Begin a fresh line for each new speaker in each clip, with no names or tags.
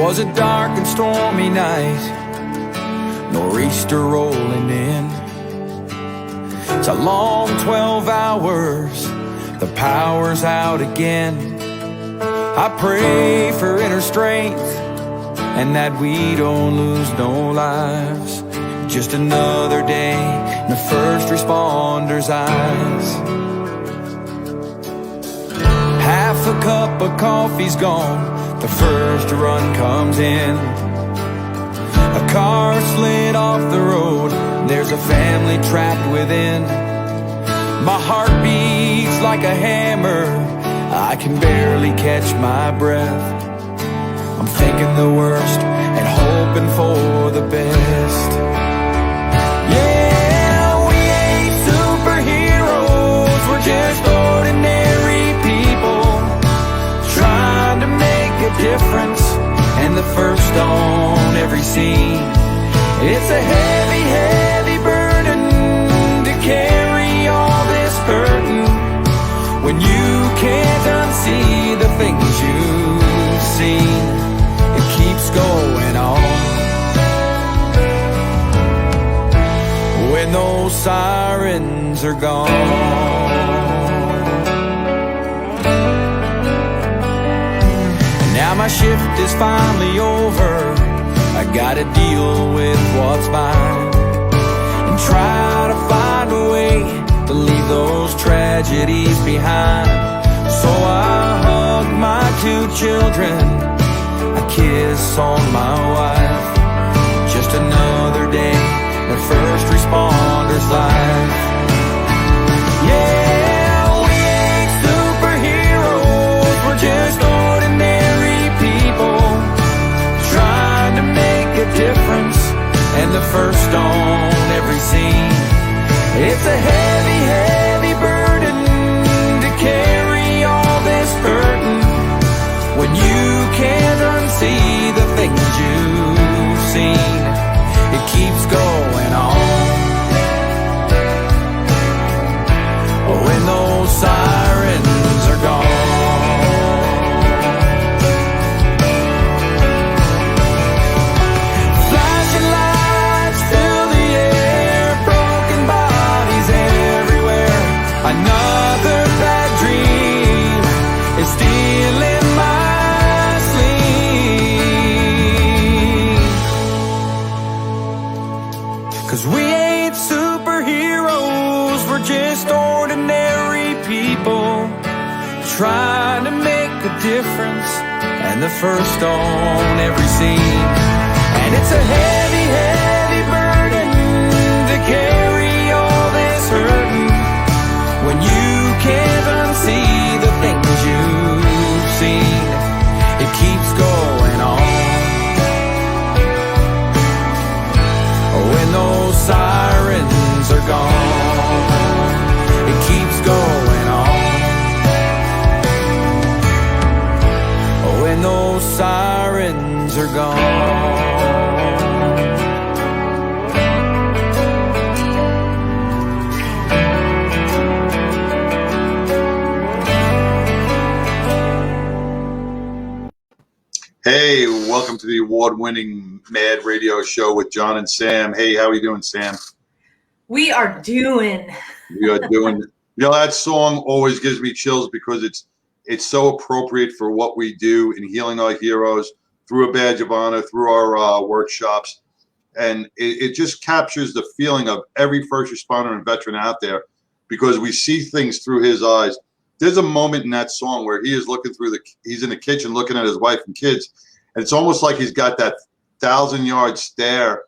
was a dark and stormy night, nor'easter rolling in. It's a long 12 hours, the power's out again. I pray for inner strength and that we don't lose no lives. Just another day in the first responders' eyes. Half a cup of coffee's gone, the first run comes in. A car slid off the road, there's a family trapped within. My heart beats like a hammer, I can barely catch my breath. I'm thinking the worst and hoping for the best. Yeah, we ain't superheroes, we're just ordinary people trying to make a difference, and the first on every scene. It's a heavy, heavy burden to carry all this burden when you can't unsee the things you've seen. It keeps going on. When those sirens are gone. Now my shift is finally over, I gotta deal with what's mine and try to find a way to leave those tragedies behind. So I hug my 2 children, a kiss on my wife. Just another day in a first responder's life. Yeah, we ain't superheroes, we're just ordinary people trying to make a difference, and the first on every scene. It's a heavy, heavy burden to carry all this burden when you can't unsee the things you've seen. It keeps going on. When those sirens are gone. Flashing lights fill the air, broken bodies everywhere. Another bad dream is stealing my sleep. 'Cause we ain't superheroes, we're just ordinary people trying to make a difference, and the first on every scene. And it's a heavy, heavy burden to carry all this hurting when you can't unsee the things you've seen. It keeps going on. When those sirens are gone, it keeps going on. When those sirens are gone.
Hey, welcome to the award-winning Mad Radio Show with John and Sam. Hey, how are you doing, Sam?
We are doing.
We are doing. That song always gives me chills because it's so appropriate for what we do in healing our heroes through a badge of honor, through our workshops. And it just captures the feeling of every first responder and veteran out there because we see things through his eyes. There's a moment in that song where he is looking he's in the kitchen looking at his wife and kids. And it's almost like he's got that 1,000-yard stare.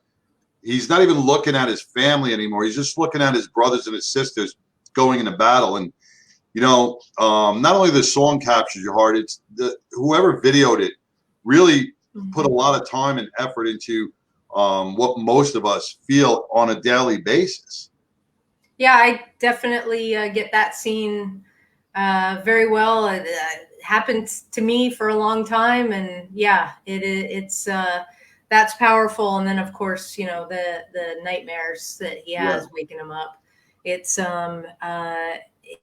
He's not even looking at his family anymore. He's just looking at his brothers and his sisters going into battle. And, not only the song captures your heart, it's whoever videoed it really put a lot of time and effort into what most of us feel on a daily basis.
Yeah, I definitely get that scene very well. It happened to me for a long time, and yeah, it's that's powerful. And then of course, the nightmares that he has waking him up. It's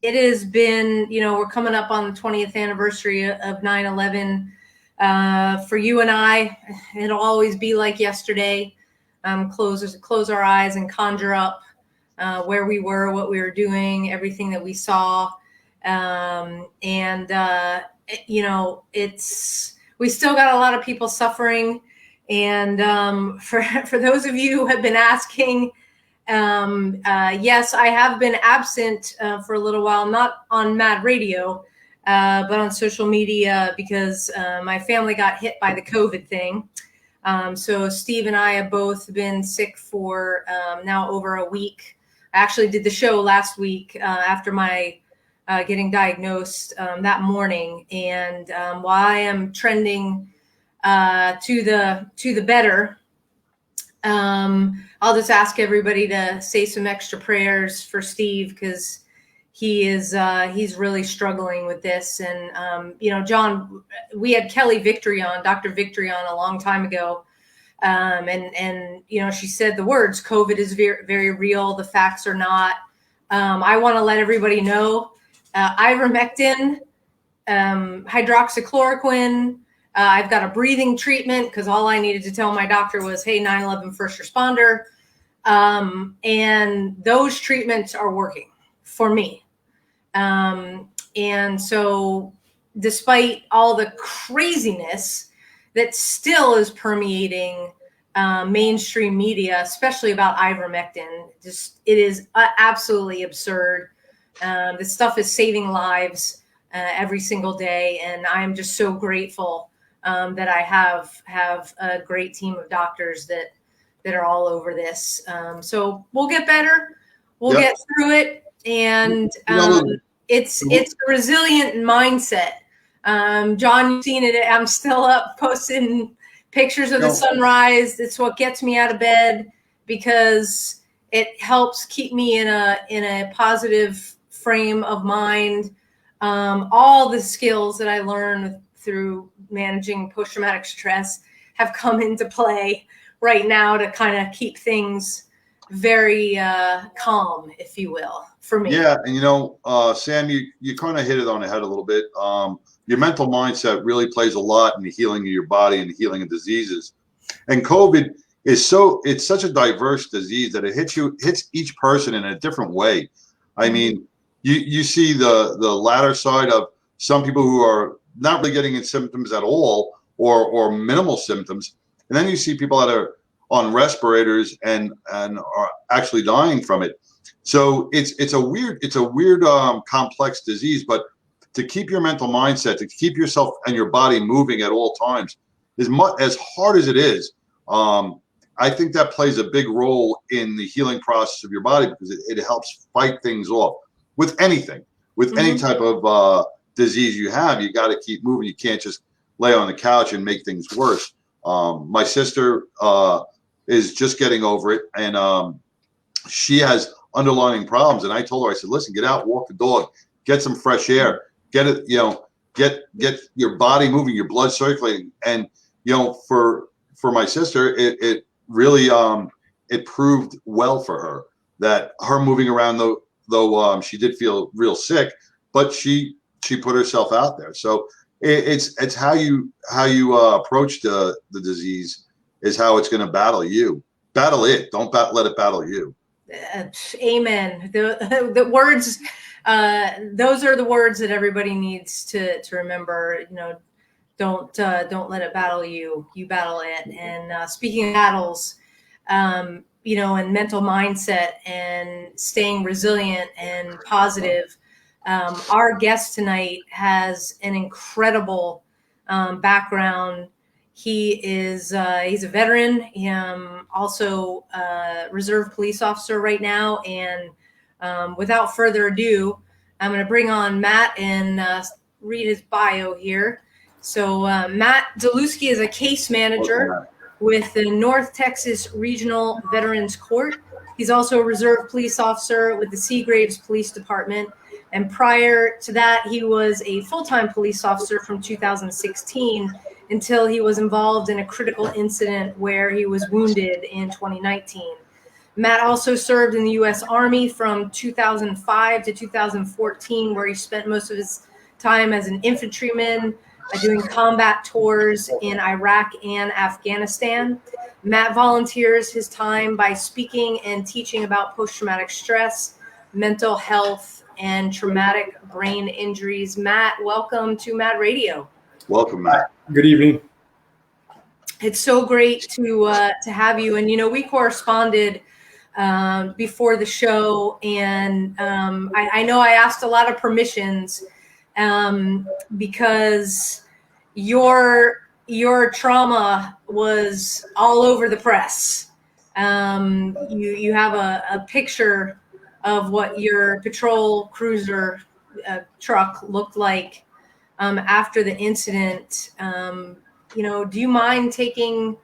it has been, we're coming up on the 20th anniversary of 9/11. For you and I, it'll always be like yesterday. Close our eyes and conjure up where we were, what we were doing, everything that we saw. You know, we still got a lot of people suffering. And for those of you who have been asking, yes, I have been absent for a little while, not on Mad Radio, but on social media because my family got hit by the COVID thing. So Steve and I have both been sick for now over a week. I actually did the show last week after my getting diagnosed that morning. And while I am trending to the better, I'll just ask everybody to say some extra prayers for Steve because he's really struggling with this. And you know, John, we had Kelly Victory on, Dr. Victory on a long time ago. And you know, she said the words, COVID is very, very real. The facts are not. I want to let everybody know, ivermectin, hydroxychloroquine, I've got a breathing treatment because all I needed to tell my doctor was, hey, 9/11 first responder. And those treatments are working for me. And so despite all the craziness that still is permeating mainstream media, especially about ivermectin, it is absolutely absurd. This stuff is saving lives every single day. And I'm just so grateful that I have a great team of doctors that are all over this. So we'll get better. We'll get through it. And it's a resilient mindset. John, you've seen it. I'm still up posting pictures of the sunrise. It's what gets me out of bed because it helps keep me in a positive frame of mind. All the skills that I learned through managing post-traumatic stress have come into play right now to kind of keep things very calm, if you will, for me.
Yeah, and you know, Sam, you kind of hit it on the head a little bit. Your mental mindset really plays a lot in the healing of your body and the healing of diseases. And COVID is it's such a diverse disease that it hits each person in a different way. I mean, you see the latter side of some people who are not really getting symptoms at all or minimal symptoms. And then you see people that are on respirators and are actually dying from it. So it's a weird complex disease, but to keep your mental mindset, to keep yourself and your body moving at all times, as hard as it is, I think that plays a big role in the healing process of your body because it helps fight things off. With anything, with any type of disease you have, you got to keep moving. You can't just lay on the couch and make things worse. My sister is just getting over it, and she has underlying problems. And I told her, I said, listen, get out, walk the dog, get some fresh air, get your body moving, your blood circulating. And for my sister, it really it proved well for her that her moving around though she did feel real sick, but she put herself out there. So it's how you approach the disease is how it's going to battle you. Battle it. Don't let it battle you.
Amen. The words, those are the words that everybody needs to remember. Don't let it battle you. You battle it. And speaking of battles, and mental mindset and staying resilient and positive. Our guest tonight has an incredible background. He's a veteran, also a reserve police officer right now. And without further ado, I'm going to bring on Matt and read his bio here. So Matt Zalewski is a case manager with the North Texas Regional Veterans Court. He's also a reserve police officer with the Seagraves Police Department. And prior to that, he was a full-time police officer from 2016 until he was involved in a critical incident where he was wounded in 2019. Matt also served in the U.S. Army from 2005 to 2014, where he spent most of his time as an infantryman, doing combat tours in Iraq and Afghanistan. Matt volunteers his time by speaking and teaching about post-traumatic stress, mental health, and traumatic brain injuries. Matt, welcome to Mad Radio.
Welcome, Matt.
Good evening.
It's so great to have you. And, we corresponded before the show, and I know I asked a lot of permissions because your trauma was all over the press. You have a picture of what your patrol cruiser truck looked like after the incident. Do you mind taking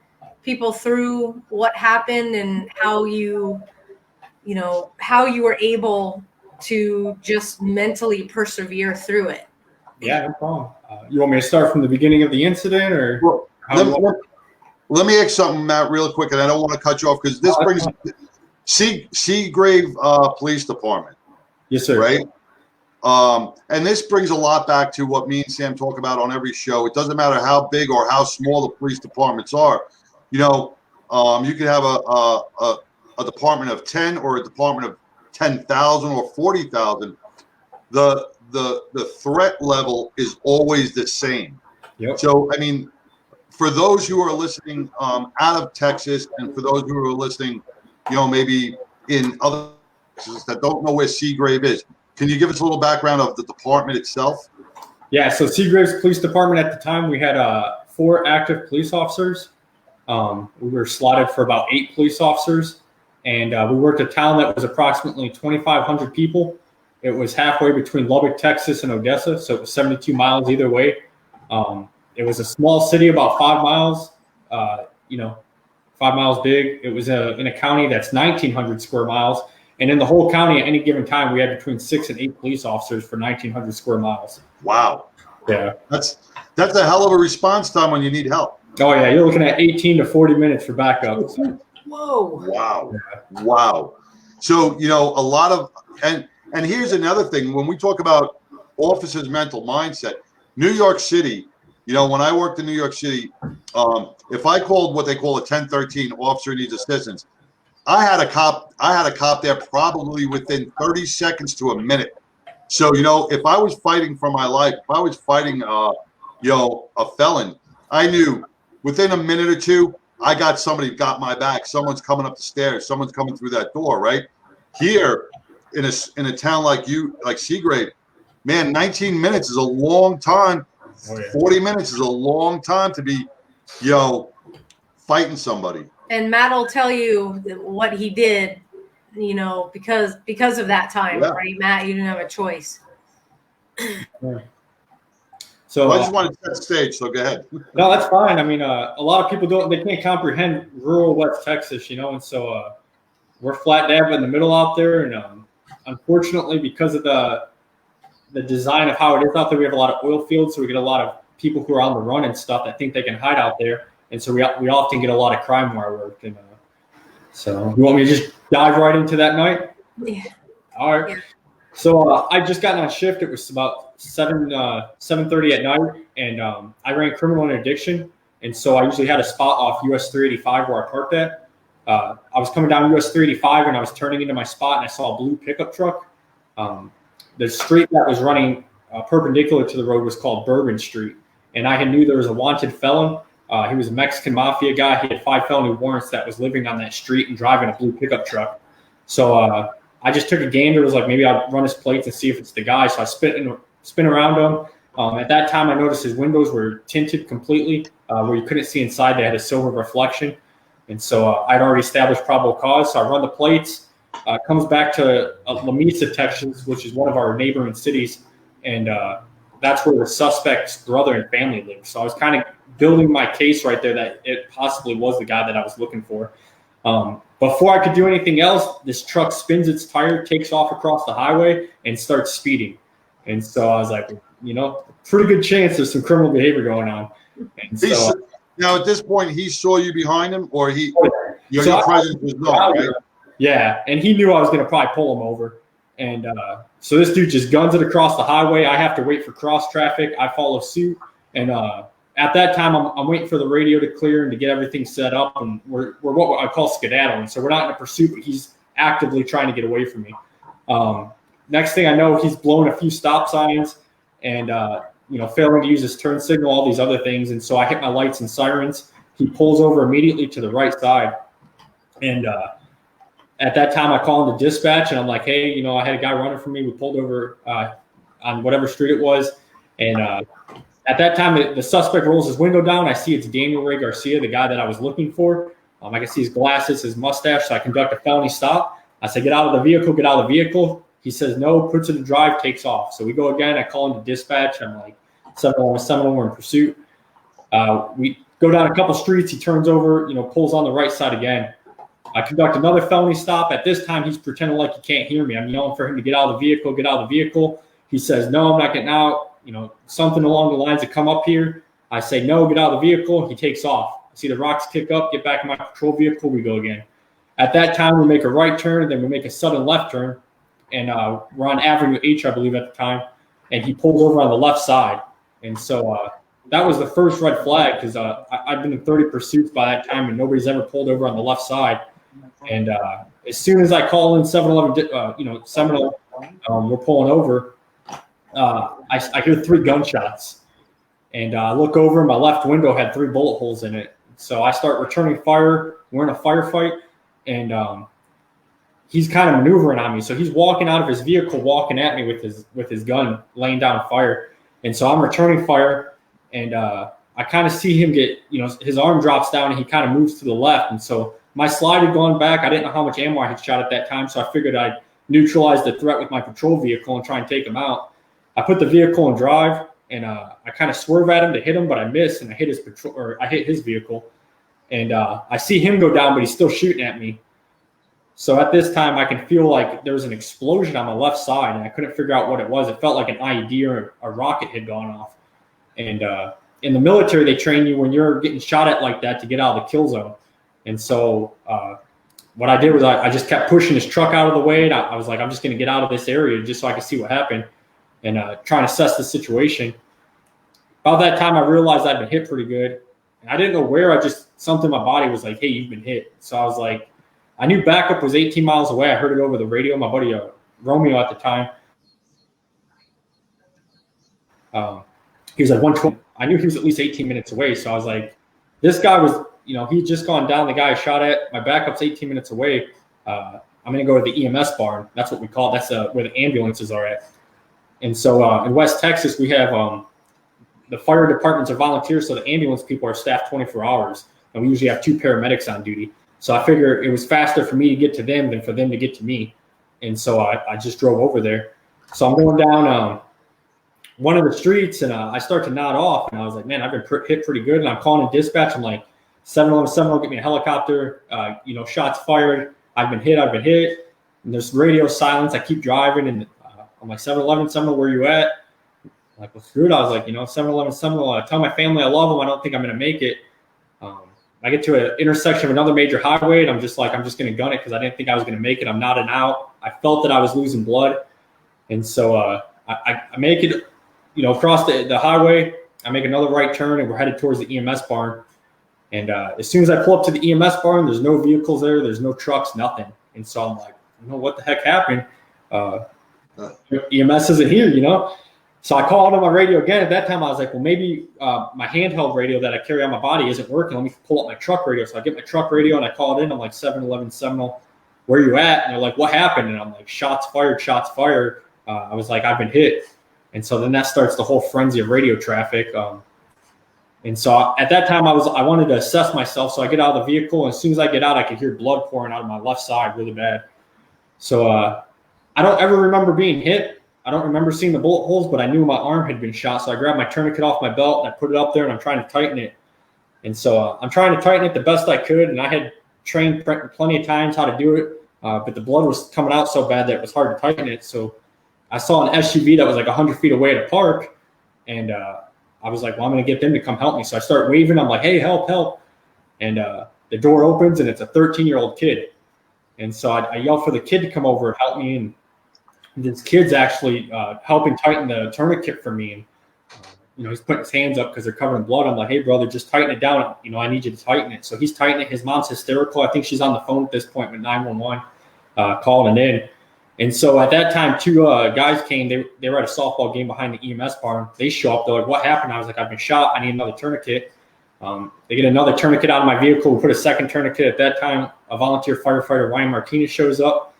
people through what happened and how you were able to just mentally persevere through it?
Yeah, no problem. You want me to start from the beginning of the incident, or?
Well, let me ask something, Matt, real quick, and I don't want to cut you off because this brings Seagraves Police Department.
Yes, sir.
Right. And this brings a lot back to what me and Sam talk about on every show. It doesn't matter how big or how small the police departments are. You could have a department of 10 or a department of 10,000 or 40,000. The threat level is always the same.
Yep.
So, for those who are listening out of Texas, and for those who are listening, maybe in other places that don't know where Seagrave is, can you give us a little background of the department itself?
Yeah, so Seagraves Police Department at the time, we had 4 active police officers. We were slotted for about 8 police officers, and we worked a town that was approximately 2,500 people. It was halfway between Lubbock, Texas, and Odessa, so it was 72 miles either way. It was a small city, about 5 miles, 5 miles big. It was in a county that's 1,900 square miles. And in the whole county at any given time, we had between 6 and 8 police officers for 1,900 square miles.
Wow.
Yeah.
That's a hell of a response time when you need help.
Oh, yeah. You're looking at 18 to 40 minutes for backup.
Whoa.
Wow. Yeah. Wow. So, a lot of – and here's another thing. When we talk about officers' mental mindset, New York City, when I worked in New York City, if I called what they call a 1013 officer needs assistance, I had a cop there probably within 30 seconds to a minute. So, if I was fighting for my life, if I was fighting, a felon, I knew within a minute or two, I got somebody got my back. Someone's coming up the stairs. Someone's coming through that door, right? Here in a town like Seagrave, man, 19 minutes is a long time.
Oh, yeah.
40 minutes is a long time to be, fighting somebody.
And Matt will tell you what he did, because of that time, right, Matt? You didn't have a choice.
Yeah. So
I just want to set the stage, so go ahead.
No, that's fine. A lot of people they can't comprehend rural West Texas, and so we're flat dab in the middle out there. And unfortunately, because of the design of how it is out there, we have a lot of oil fields, so we get a lot of people who are on the run and stuff that think they can hide out there. And so we often get a lot of crime where I work. And so you want me to just dive right into that night?
Yeah.
All right. Yeah. So I just got on shift. It was about 7:30 at night, and I ran criminal interdiction. And so I usually had a spot off US 385 where I parked at. I was coming down US 385, and I was turning into my spot, and I saw a blue pickup truck. The street that was running perpendicular to the road was called Bourbon Street, and I knew there was a wanted felon. He was a Mexican mafia guy. He had 5 felony warrants that was living on that street and driving a blue pickup truck. So I just took a gander. It was like, maybe I'll run his plates and see if it's the guy. So I spin around him. At that time, I noticed his windows were tinted completely, where you couldn't see inside. They had a silver reflection. And so I'd already established probable cause. So I run the plates. Comes back to La Mesa, Texas, which is one of our neighboring cities. And that's where the suspect's brother and family live. So I was kind of building my case right there that it possibly was the guy that I was looking for. Before I could do anything else, this truck spins its tire, takes off across the highway, and starts speeding. And so I was like, pretty good chance there's some criminal behavior going on. And so,
now, at this point, he saw you behind him, or your presence was known, right?
Yeah, and he knew I was going to probably pull him over. And so this dude just guns it across the highway. I have to wait for cross traffic. I follow suit. And at that time, I'm waiting for the radio to clear and to get everything set up. And we're what I call skedaddling. So we're not in a pursuit, but he's actively trying to get away from me. Next thing I know, he's blown a few stop signs and, failing to use his turn signal, all these other things. And so I hit my lights and sirens. He pulls over immediately to the right side. And at that time, I call into dispatch, and I'm like, hey, I had a guy running from me. We pulled over on whatever street it was. And at that time, the suspect rolls his window down. I see it's Daniel Ray Garcia, the guy that I was looking for. I can see his glasses, his mustache. So I conduct a felony stop. I say, get out of the vehicle, get out of the vehicle. He says no, puts it in drive, takes off. So we go again. I call into dispatch. I'm like, 711, we're in pursuit. We go down a couple streets. He turns over, pulls on the right side again. I conduct another felony stop. At this time, he's pretending like he can't hear me. I'm yelling for him to get out of the vehicle, get out of the vehicle. He says, no, I'm not getting out. Something along the lines of come up here. I say, no, get out of the vehicle. He takes off. I see the rocks kick up, get back in my patrol vehicle. We go again. At that time, we make a right turn, then we make a sudden left turn. And we're on Avenue H, I believe, at the time. And he pulls over on the left side. And so that was the first red flag because I've been in 30 pursuits by that time, and nobody's ever pulled over on the left side. And as soon as I call in 711, Seminole, we're pulling over. I hear 3 gunshots, and I look over. My left window had 3 bullet holes in it. So I start returning fire. We're in a firefight, and he's kind of maneuvering on me. So he's walking out of his vehicle, walking at me with his gun, laying down fire. And so I'm returning fire, and I kind of see him get, his arm drops down, and he kind of moves to the left. And so my slide had gone back. I didn't know how much ammo I had shot at that time, so I figured I'd neutralize the threat with my patrol vehicle and try and take him out. I put the vehicle in drive, and I kind of swerve at him to hit him, but I miss, and I hit his vehicle. And I see him go down, but he's still shooting at me. So at this time, I can feel like there was an explosion on the left side, and I couldn't figure out what it was. It felt like an IED or a rocket had gone off. And in the military, they train you when you're getting shot at like that to get out of the kill zone. And so what I did was I just kept pushing his truck out of the way, and I was like, I'm just going to get out of this area just so I could see what happened and try and assess the situation. About that time, I realized I'd been hit pretty good. And I didn't know where. Something in my body was like, hey, you've been hit. So I was like, I knew backup was 18 miles away. I heard it over the radio. My buddy Romeo at the time, he was like 120. I knew he was at least 18 minutes away. So I was like, this guy was, he'd just gone down. The guy I shot at, my backup's 18 minutes away. I'm going to go to the EMS barn. That's what we call it. That's where the ambulances are at. And so in West Texas, we have the fire departments are volunteers, so the ambulance people are staffed 24 hours. And we usually have 2 paramedics on duty. So I figure it was faster for me to get to them than for them to get to me. And so I just drove over there. So I'm going down one of the streets, and I start to nod off. And I was like, man, I've been hit pretty good. And I'm calling in dispatch. I'm like, 711, get me a helicopter. Shots fired. I've been hit. And there's radio silence. I keep driving, and I'm like, 711, where you at? I'm like, well, screw it. I was like, 711, I tell my family I love them. I don't think I'm going to make it. I get to an intersection of another major highway, and I'm just going to gun it because I didn't think I was going to make it. I'm nodding out. I felt that I was losing blood. And so I make it, across the highway. I make another right turn, and we're headed towards the EMS barn. And as soon as I pull up to the EMS barn, there's no vehicles there. There's no trucks, nothing. And so I'm like, what the heck happened? EMS isn't here, So I called on my radio again. At that time, I was like, well, maybe my handheld radio that I carry on my body isn't working. Let me pull up my truck radio. So I get my truck radio, and I call it in. I'm like, 711 Seminole, where you at? And they're like, what happened? And I'm like, shots fired. I was like, I've been hit. And so then that starts the whole frenzy of radio traffic. And so at that time, I wanted to assess myself. So I get out of the vehicle, and as soon as I get out, I could hear blood pouring out of my left side really bad. So I don't ever remember being hit. I don't remember seeing the bullet holes, but I knew my arm had been shot. So I grabbed my tourniquet off my belt, and I put it up there, and I'm trying to tighten it. And so I'm trying to tighten it the best I could, and I had trained plenty of times how to do it, but the blood was coming out so bad that it was hard to tighten it. So I saw an SUV that was like 100 feet away at a park, and I was like, well, I'm going to get them to come help me. So I start waving. I'm like, hey, help. And the door opens, and it's a 13-year-old kid. And so I yell for the kid to come over and help me, and this kid's actually helping tighten the tourniquet for me. And he's putting his hands up because they're covered in blood. I'm like, hey, brother, just tighten it down. I need you to tighten it. So he's tightening it. His mom's hysterical. I think she's on the phone at this point with 911, calling it in. And so at that time, two guys came. They were at a softball game behind the EMS barn. They show up. They're like, what happened? I was like, I've been shot. I need another tourniquet. They get another tourniquet out of my vehicle. We put a second tourniquet. At that time, a volunteer firefighter, Ryan Martinez, shows up.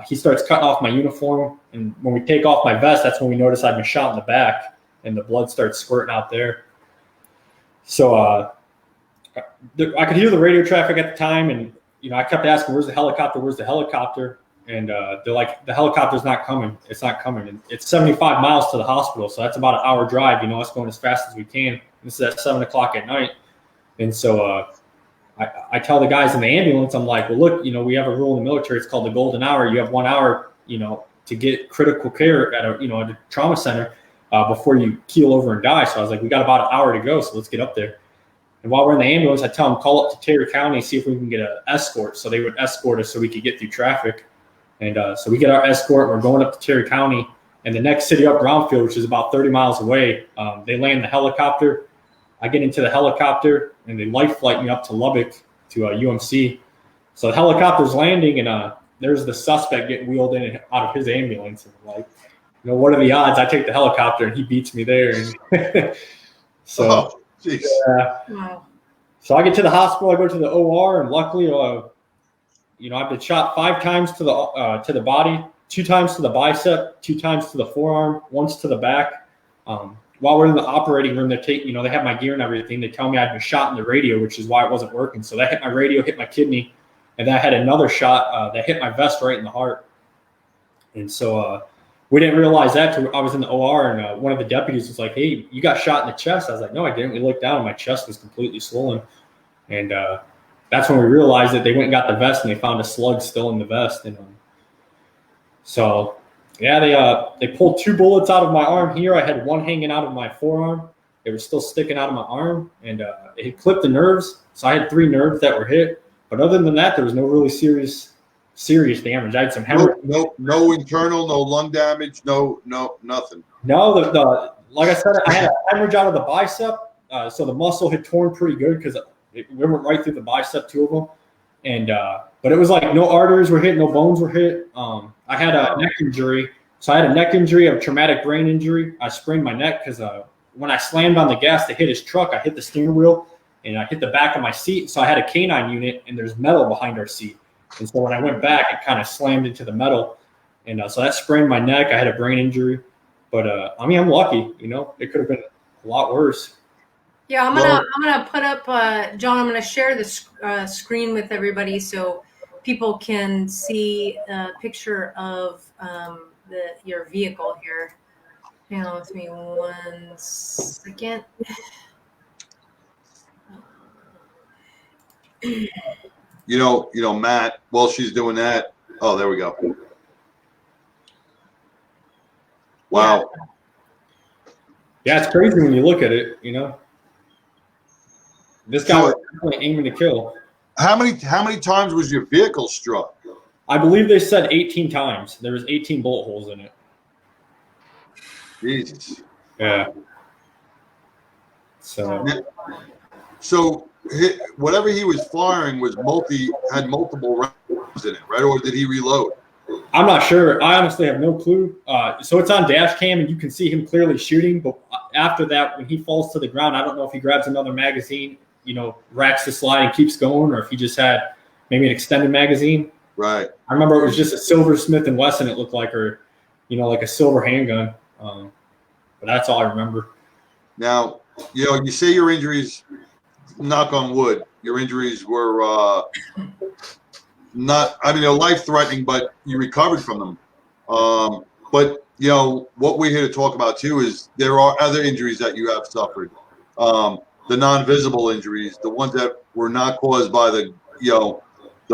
He starts cutting off my uniform. And when we take off my vest, that's when we notice I've been shot in the back, and the blood starts squirting out there. So I could hear the radio traffic at the time, and I kept asking, "Where's the helicopter? Where's the helicopter?" And they're like, "The helicopter's not coming. It's not coming." And it's 75 miles to the hospital, so that's about an hour drive. Us going as fast as we can. This is at 7 o'clock at night, and so I tell the guys in the ambulance, I'm like, "Well, look, we have a rule in the military. It's called the golden hour. You have 1 hour, to get critical care at a trauma center before you keel over and die." So I was like, "We got about an hour to go, so let's get up there." And while we're in the ambulance, I tell them, call up to Terry County, see if we can get an escort. So they would escort us so we could get through traffic. And so we get our escort. We're going up to Terry County. And the next city up, Brownfield, which is about 30 miles away, they land the helicopter. I get into the helicopter, and they life flight me up to Lubbock to UMC. So the helicopter's landing, and there's the suspect getting wheeled in and out of his ambulance. And I'm like, what are the odds? I take the helicopter, and he beats me there. And so...
Wow.
So I get to the hospital. I go to the OR, and luckily, I've been shot 5 times to the body, 2 times to the bicep, 2 times to the forearm, once to the back. While we're in the operating room, they have my gear and everything. They tell me I'd been shot in the radio, which is why it wasn't working. So that hit my radio, hit my kidney, and then I had another shot that hit my vest right in the heart. And so we didn't realize that till I was in the OR, and one of the deputies was like, "Hey, you got shot in the chest." I was like, "No, I didn't." We looked down, and my chest was completely swollen. And that's when we realized that they went and got the vest, and they found a slug still in the vest. And so, yeah, they pulled 2 bullets out of my arm here. I had one hanging out of my forearm. It was still sticking out of my arm, and it had clipped the nerves. So I had 3 nerves that were hit. But other than that, there was no really serious damage. I had some hemorrhage.
No internal, no lung damage, no nothing.
No, the like I said, I had a hemorrhage out of the bicep. So the muscle had torn pretty good because it went right through the bicep, 2 of them. And but it was like no arteries were hit, no bones were hit. I had a neck injury. So I had a neck injury, a traumatic brain injury. I sprained my neck because when I slammed on the gas to hit his truck, I hit the steering wheel and I hit the back of my seat. So I had a canine unit, and there's metal behind our seat. And so when I went back, it kind of slammed into the metal. And so that sprained my neck. I had a brain injury. But, I'm lucky, It could have been a lot worse.
Yeah, I'm gonna put up, John, I'm gonna share the screen with everybody so people can see a picture of your vehicle here. Hang on with me 1 second.
Matt, while she's doing that, oh, there we go. Wow.
Yeah, it's crazy when you look at it, This guy was definitely aiming to kill.
How many times was your vehicle struck?
I believe they said 18 times. There was 18 bullet holes in it.
Jesus.
Yeah. So
whatever he was firing had multiple rounds in it, right? Or did he reload?
I'm not sure. I honestly have no clue. So it's on dash cam, and you can see him clearly shooting. But after that, when he falls to the ground, I don't know if he grabs another magazine, racks the slide and keeps going, or if he just had maybe an extended magazine.
Right.
I remember it was just a silver Smith & Wesson, it looked like, or, like a silver handgun. But that's all I remember.
Now, you say your injuries, knock on wood, your injuries were they're life-threatening, but you recovered from them. But, what we're here to talk about, too, is there are other injuries that you have suffered. The non-visible injuries, the ones that were not caused by the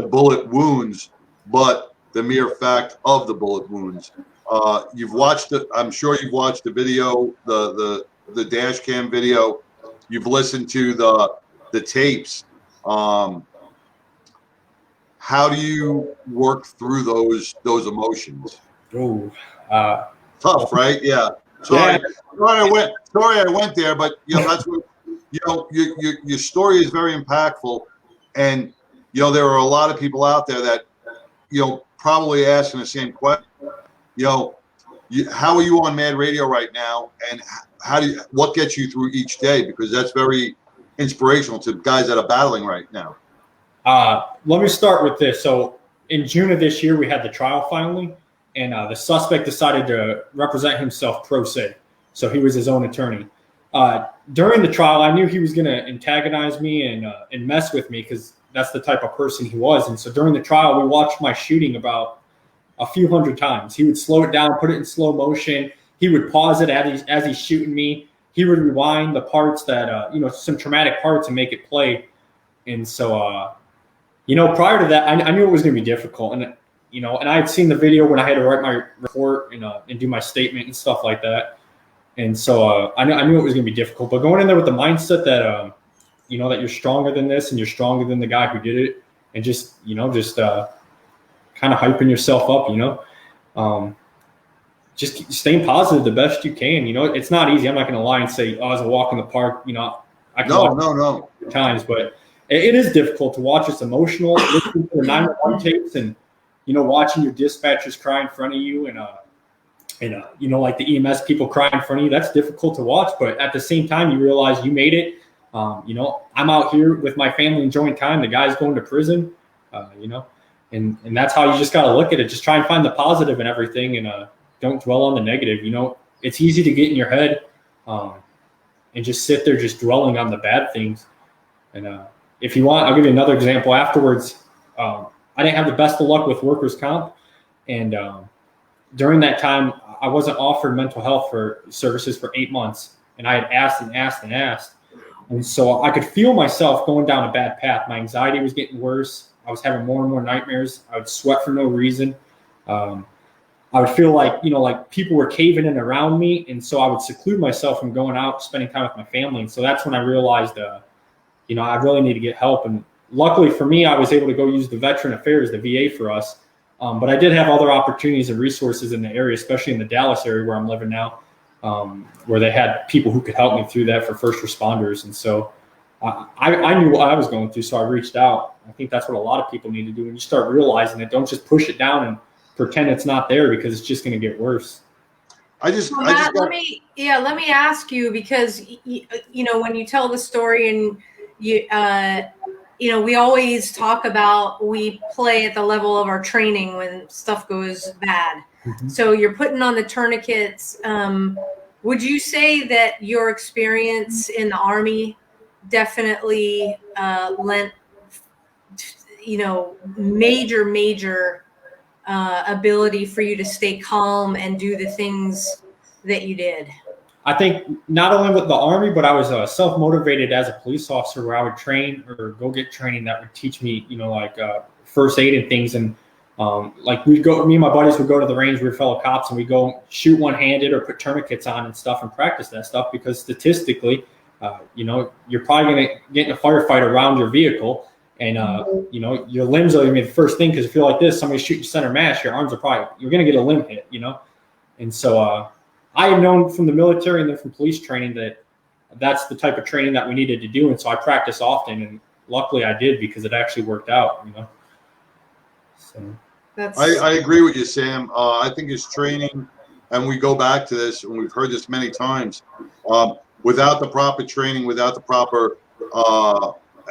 bullet wounds, but the mere fact of the bullet wounds. I'm sure you've watched the video, the dash cam video. You've listened to the tapes. How do you work through those emotions?
Oh,
Tough, right? Yeah. Sorry,
Yeah.
sorry I went there, but that's what your story is very impactful, and there are a lot of people out there that probably asking the same question. How are you on Mad Radio right now, and what gets you through each day? Because that's very inspirational to guys that are battling right now.
Let me start with this. So in June of this year, we had the trial finally, and the suspect decided to represent himself pro se. So he was his own attorney. During the trial, I knew he was going to antagonize me and mess with me because that's the type of person he was. And so during the trial, we watched my shooting about a few hundred times. He would slow it down, put it in slow motion. He would pause it as he's shooting me. He would rewind the parts that, some traumatic parts and make it play. And so, prior to that, I knew it was going to be difficult. And, and I had seen the video when I had to write my report and do my statement and stuff like that. And so I knew it was going to be difficult. But going in there with the mindset that, that you're stronger than this and you're stronger than the guy who did it, and just kind of hyping yourself up, just staying positive the best you can. It's not easy. I'm not going to lie and say, oh, it's a walk in the park. I can
no.
Times, but it is difficult to watch. It's emotional. Listening to the 911 tapes and, watching your dispatchers cry in front of you and like the EMS people cry in front of you. That's difficult to watch. But at the same time, you realize you made it. I'm out here with my family enjoying time. The guy's going to prison, and that's how you just got to look at it. Just try and find the positive in everything and don't dwell on the negative. It's easy to get in your head and just sit there just dwelling on the bad things. And if you want, I'll give you another example. Afterwards, I didn't have the best of luck with workers' comp. And during that time, I wasn't offered mental health services for 8 months. And I had asked and asked and asked. And so I could feel myself going down a bad path. My anxiety was getting worse. I was having more and more nightmares. I would sweat for no reason. I would feel like people were caving in around me. And so I would seclude myself from going out, spending time with my family. And so that's when I realized, I really need to get help. And luckily for me, I was able to go use the Veteran Affairs, the VA for us. But I did have other opportunities and resources in the area, especially in the Dallas area where I'm living now, where they had people who could help me through that for first responders. And so I knew what I was going through, so I reached out. I think that's what a lot of people need to do. When you start realizing it, don't just push it down and pretend it's not there, because it's just going to get worse.
Matt, let me ask you, because when you tell the story and we always talk about, we play at the level of our training when stuff goes bad. Mm-hmm. So you're putting on the tourniquets. Would you say that your experience in the Army definitely lent, major ability for you to stay calm and do the things that you did?
I think not only with the Army, but I was self-motivated as a police officer, where I would train or go get training that would teach me, first aid and things. And me and my buddies would go to the range. We were fellow cops, and we go shoot one-handed or put tourniquets on and stuff and practice that stuff, because statistically, you're probably going to get in a firefight around your vehicle. And, your limbs are going to be the first thing, because if you're like this, somebody's shooting center mass, your arms are you're going to get a limb hit, And so I had known from the military and then from police training that that's the type of training that we needed to do. And so I practice often, and luckily I did, because it actually worked out, So
I agree with you, Sam. I think it's training, and we go back to this, and we've heard this many times, without the proper training, without the proper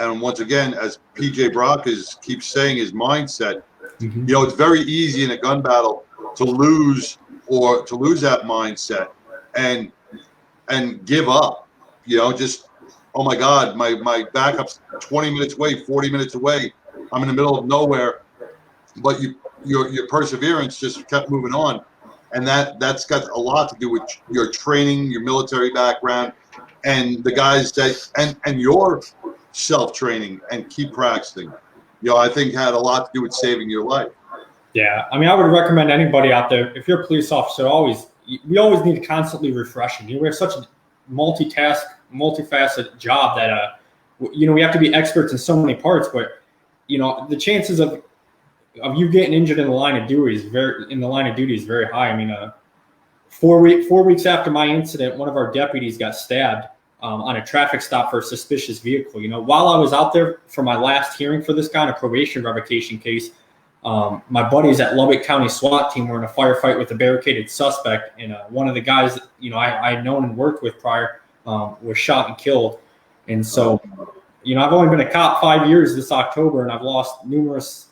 and once again, as PJ Brock keeps saying, his mindset. Mm-hmm. It's very easy in a gun battle to lose that mindset and give up. Just, oh my God, my backup's 20 minutes away, 40 minutes away. I'm in the middle of nowhere, but your perseverance just kept moving on, and that's got a lot to do with your training, your military background, and the guys that and your self-training and keep practicing, I think had a lot to do with saving your life.
Yeah. I would recommend anybody out there, if you're a police officer, we always need to constantly refreshing. We have such a multifaceted job that, we have to be experts in so many parts, but, the chances of you getting injured in the line of duty is very high. 4 weeks after my incident, one of our deputies got stabbed on a traffic stop for a suspicious vehicle. While I was out there for my last hearing for this guy on a probation revocation case, my buddies at Lubbock County SWAT team were in a firefight with a barricaded suspect, and one of the guys I had known and worked with prior was shot and killed. And so, I've only been a cop 5 years this October, and I've lost numerous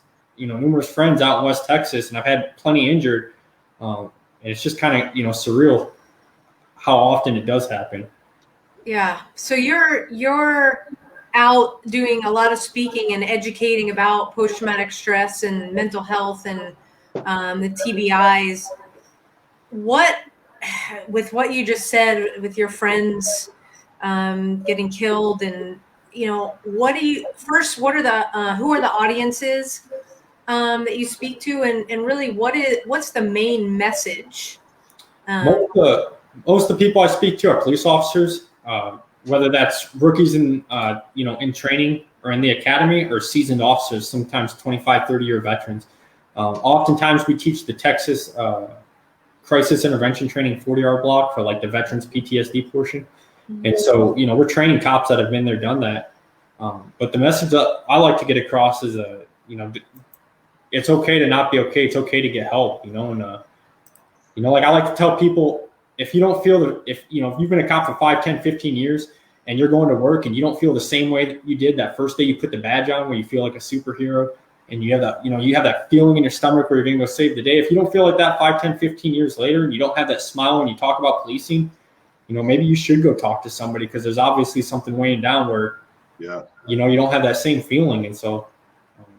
friends out in West Texas, and I've had plenty injured. And it's just kind of, surreal how often it does happen.
Yeah. So you're out doing a lot of speaking and educating about post-traumatic stress and mental health and the TBIs. With what you just said with your friends getting killed, and who are the audiences that you speak to, and really what's the main message?
Most of the people I speak to are police officers, whether that's rookies in training or in the academy, or seasoned officers, sometimes 25, 30-year veterans. Oftentimes we teach the Texas crisis intervention training 40-hour block for like the veterans PTSD portion. Mm-hmm. And so, we're training cops that have been there, done that. But the message that I like to get across is, it's okay to not be okay. It's okay to get help, and like I like to tell people, if you don't feel if you've been a cop for 5, 10, 15 years and you're going to work and you don't feel the same way that you did that first day you put the badge on, where you feel like a superhero and you have that, you have that feeling in your stomach where you're going to go save the day. If you don't feel like that 5, 10, 15 years later, and you don't have that smile when you talk about policing, maybe you should go talk to somebody, because there's obviously something weighing down where, you don't have that same feeling. And so.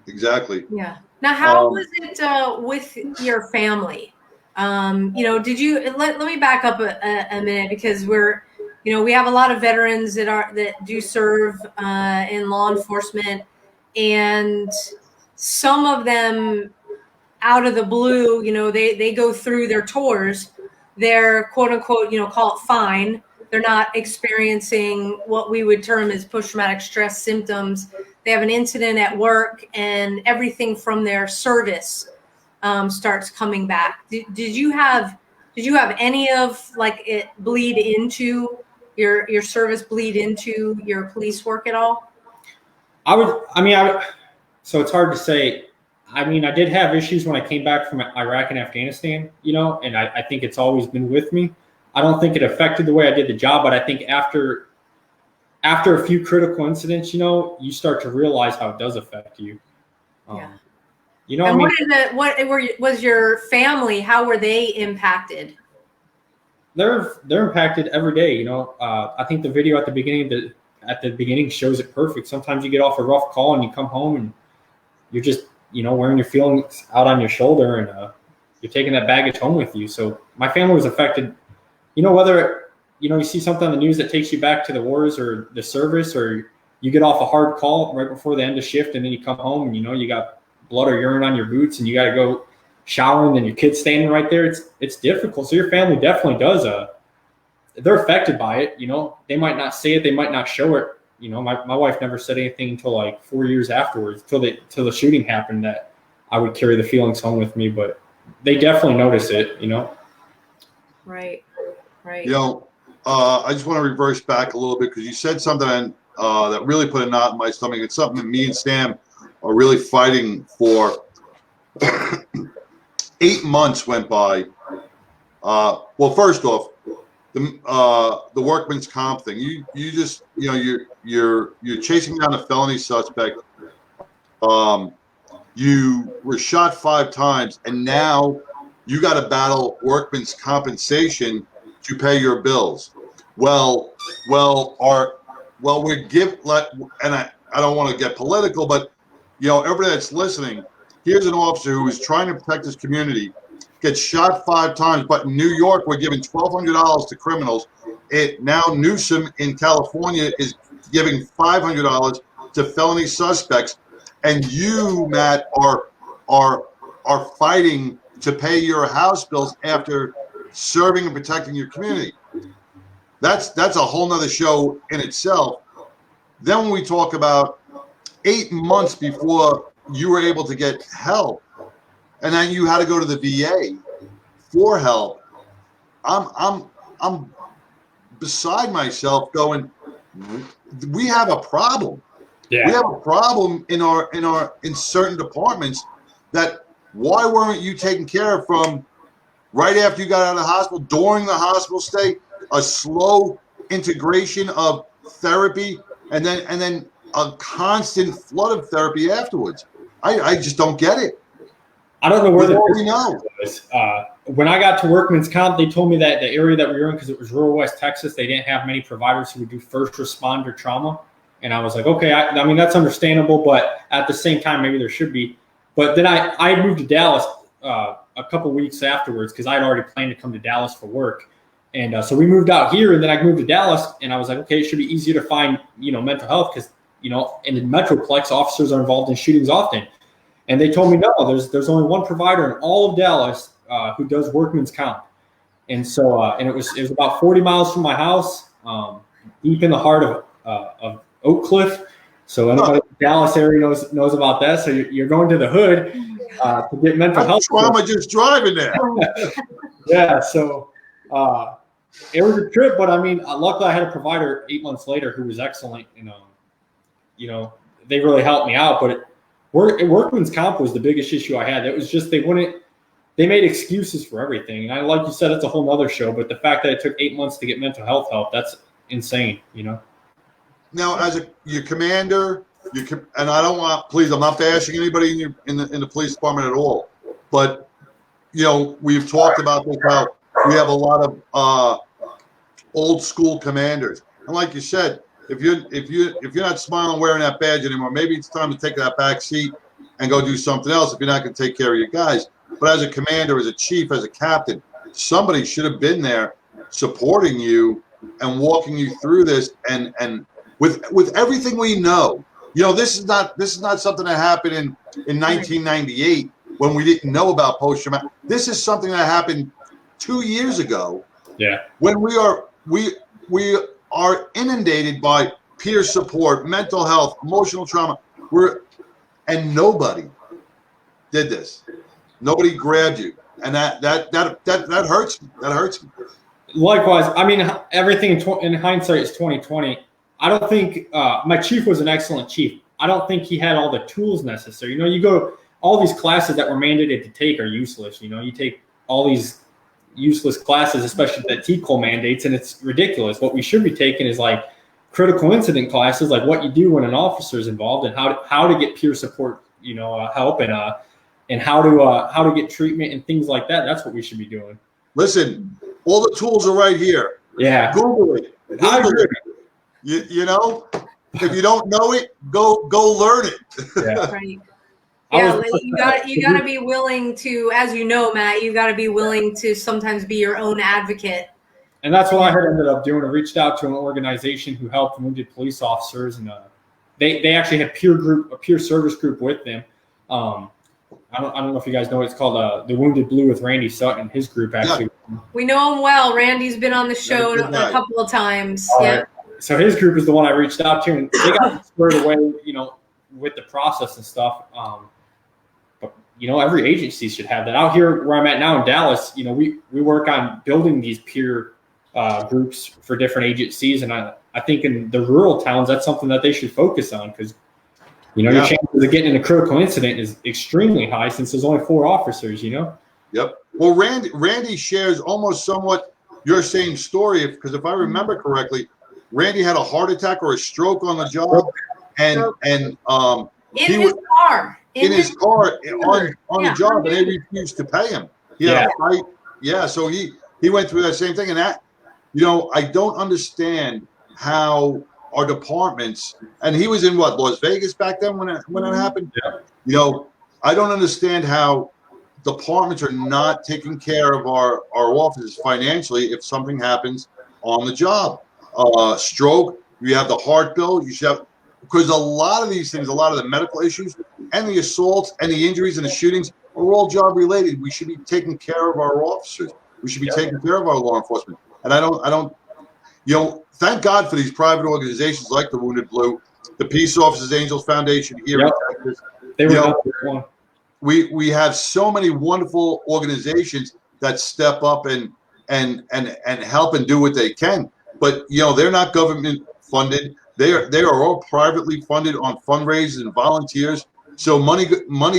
Exactly.
Yeah. Now, how was it with your family? Did you let me back up a minute, because we have a lot of veterans that do serve in law enforcement, and some of them out of the blue, they go through their tours, they're quote unquote, call it fine. They're not experiencing what we would term as post-traumatic stress symptoms. They have an incident at work, and everything from their service starts coming back. Did you have any of it bleed into your service, bleed into your police work at all?
So it's hard to say. I did have issues when I came back from Iraq and Afghanistan, and I think it's always been with me. I don't think it affected the way I did the job, but I think after a few critical incidents, you start to realize how it does affect you.
Yeah.
And
was your family? How were they impacted?
They're impacted every day. I think the video at the beginning shows it perfect. Sometimes you get off a rough call and you come home and you're just wearing your feelings out on your shoulder, and you're taking that baggage home with you. So my family was affected. Whether you see something on the news that takes you back to the wars or the service, or you get off a hard call right before the end of shift, and then you come home and you got blood or urine on your boots, and you got to go shower, and then your kid's standing right there. It's difficult. So your family definitely does. They're affected by it. They might not say it, they might not show it. My wife never said anything until like 4 years afterwards, till the shooting happened, that I would carry the feelings home with me. But they definitely notice it.
Right.
I just want to reverse back a little bit, because you said something that really put a knot in my stomach. It's something that me and Sam are really fighting for. 8 months went by. Well, first off, the workman's comp thing. You just you're chasing down a felony suspect. You were shot 5 times, and now you got to battle workman's compensation to pay your bills. And I don't want to get political, but everybody that's listening, here's an officer who is trying to protect his community, gets shot 5 times, but in New York we're giving $1,200 to criminals. Now Newsom in California is giving $500 to felony suspects, and you, Matt, are fighting to pay your house bills after serving and protecting your community. That's a whole nother show in itself. Then when we talk about 8 months before you were able to get help, and then you had to go to the VA for help, I'm beside myself going, we have a problem.
Yeah.
We have a problem in certain departments that why weren't you taken care of from right after you got out of the hospital, during the hospital stay, a slow integration of therapy, and then a constant flood of therapy afterwards. I just don't get it.
I don't know where
With
the
all we know.
was. When I got to workman's comp, they told me that the area that we were in, because it was rural West Texas, they didn't have many providers who would do first responder trauma. And I was like, okay, I mean, that's understandable, but at the same time, maybe there should be. But then I moved to Dallas a couple weeks afterwards because I had already planned to come to Dallas for work. And so we moved out here, and then I moved to Dallas, and I was like, okay, it should be easier to find, mental health because, in the Metroplex, officers are involved in shootings often. And they told me, no, there's only one provider in all of Dallas who does workman's comp. And so, and it was about 40 miles from my house, deep in the heart of Oak Cliff. So anybody in the Dallas area knows about that. So you're going to the hood to get mental health.
Trauma just driving there.
Yeah. So it was a trip, but I mean, luckily I had a provider 8 months later who was excellent. And, they really helped me out. But workman's comp was the biggest issue I had. It was just they made excuses for everything. And like you said, it's a whole nother show. But the fact that it took 8 months to get mental health help, that's insane,
Now, as your commander, and I don't want, please, I'm not bashing anybody in the police department at all, but we've talked about this, how we have a lot of old school commanders, and like you said, if you're not smiling wearing that badge anymore, maybe it's time to take that back seat and go do something else if you're not going to take care of your guys. But as a commander, as a chief, as a captain, somebody should have been there supporting you and walking you through this, and with everything we know, this is not something that happened in 1998 when we didn't know about post-traumatic. This is something that happened 2 years ago.
Yeah.
When we are inundated by peer support, mental health, emotional trauma, and nobody did this. Nobody grabbed you, and that hurts me. That hurts me.
Likewise, I mean, everything in hindsight is 2020. I don't think my chief was an excellent chief. I don't think he had all the tools necessary. You go, all these classes that were mandated to take are useless. You take all these useless classes, especially that TCOL mandates, and it's ridiculous. What we should be taking is like critical incident classes, like what you do when an officer is involved, and how to get peer support, help, and how to get treatment and things like that. That's what we should be doing.
Listen, all the tools are right here.
Yeah.
Google it. If you don't know it, go learn it.
Yeah.
Right. Yeah, you got to be willing to, as you know, Matt, you got to be willing to sometimes be your own advocate.
And that's what I had ended up doing. I reached out to an organization who helped wounded police officers, and they actually had a peer service group with them. I don't know if you guys know, it's called the Wounded Blue with Randy Sutton. His group actually.
Yeah. We know him well. Randy's been on the show a couple of times. Yeah.
Right. So his group is the one I reached out to, and they got squared away, with the process and stuff. But every agency should have that. Out here where I'm at now in Dallas, we work on building these peer groups for different agencies, and I think in the rural towns that's something that they should focus on, because your chances of getting in a critical incident is extremely high since there's only 4 officers.
Yep. Well, Randy shares almost somewhat your same story, because if I remember correctly, Randy had a heart attack or a stroke on the job, and on the job, and they refused to pay him. So he went through that same thing, and that I don't understand how our departments, and he was in Las Vegas back then when it happened. Yeah. I don't understand how departments are not taking care of our officers financially if something happens on the job. Stroke, you have the heart bill, you should have, because a lot of these things, a lot of the medical issues and the assaults and the injuries and the shootings are all job related. We should be taking care of our officers. We should be taking care of our law enforcement. And I don't, thank God for these private organizations like the Wounded Blue, the Peace Officers Angels Foundation here in Texas.
They were one.
We have so many wonderful organizations that step up and and help and do what they can. But they're not government funded. They are all privately funded on fundraisers and volunteers. So money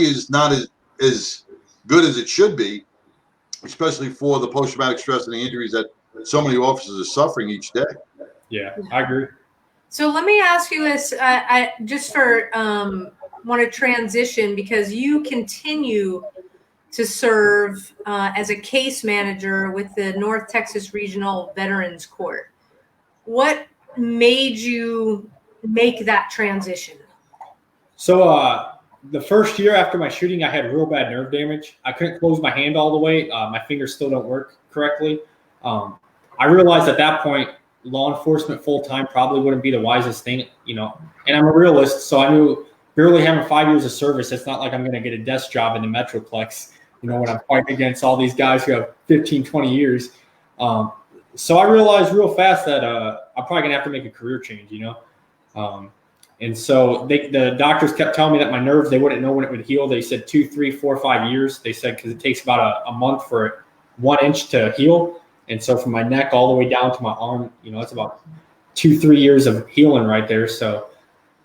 is not as good as it should be, especially for the post-traumatic stress and the injuries that so many officers are suffering each day.
Yeah, I agree.
So let me ask you this, I just want to transition because you continue to serve as a case manager with the North Texas Regional Veterans Court. What made you make that transition?
So the first year after my shooting, I had real bad nerve damage. I couldn't close my hand all the way. My fingers still don't work correctly. I realized at that point, law enforcement full-time probably wouldn't be the wisest thing, and I'm a realist. So I knew barely having 5 years of service, it's not like I'm going to get a desk job in the Metroplex, when I'm fighting against all these guys who have 15, 20 years. So I realized real fast that I'm probably going to have to make a career change, and so the doctors kept telling me that my nerves, they wouldn't know when it would heal. They said 2, 3, 4, 5 years. They said because it takes about a month for 1 inch to heal. And so from my neck all the way down to my arm, it's about 2, 3 years of healing right there. So